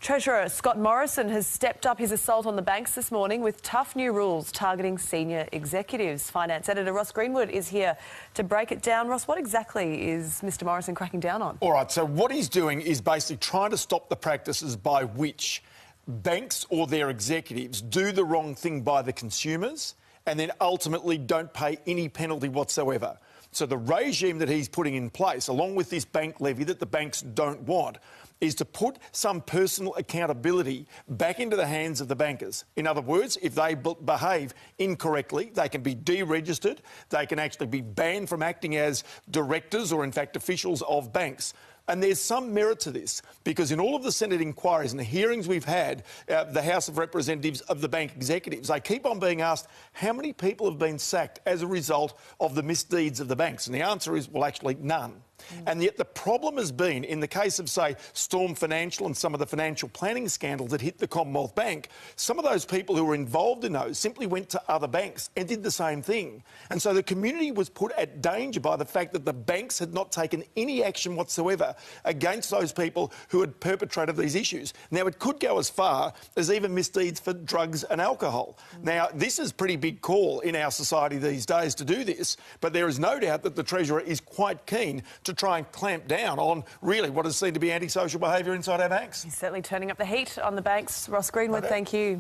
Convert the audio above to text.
Treasurer Scott Morrison has stepped up his assault on the banks this morning with tough new rules targeting senior executives. Finance editor Ross Greenwood is here to break it down. Ross, what exactly is Mr Morrison cracking down on? All right, so what he's doing is basically trying to stop the practices by which banks or their executives do the wrong thing by the consumers and then ultimately don't pay any penalty whatsoever. So the regime that he's putting in place, along with this bank levy that the banks don't want, is to put some personal accountability back into the hands of the bankers. In other words, if they behave incorrectly, they can be deregistered, they can actually be banned from acting as directors or, in fact, officials of banks. And there's some merit to this, because in all of the Senate inquiries and the hearings we've had, the House of Representatives of the bank executives, they keep on being asked how many people have been sacked as a result of the misdeeds of the banks. And the answer is, well, actually none. And yet the problem has been, in the case of, say, Storm Financial and some of the financial planning scandals that hit the Commonwealth Bank, some of those people who were involved in those simply went to other banks and did the same thing. And so the community was put at danger by the fact that the banks had not taken any action whatsoever against those people who had perpetrated these issues. Now, it could go as far as even misdeeds for drugs and alcohol. Now, this is a pretty big call in our society these days to do this, but there is no doubt that the Treasurer is quite keen to try and clamp down on really what is seen to be antisocial behaviour inside our banks. He's certainly turning up the heat on the banks. Ross Greenwood, thank you.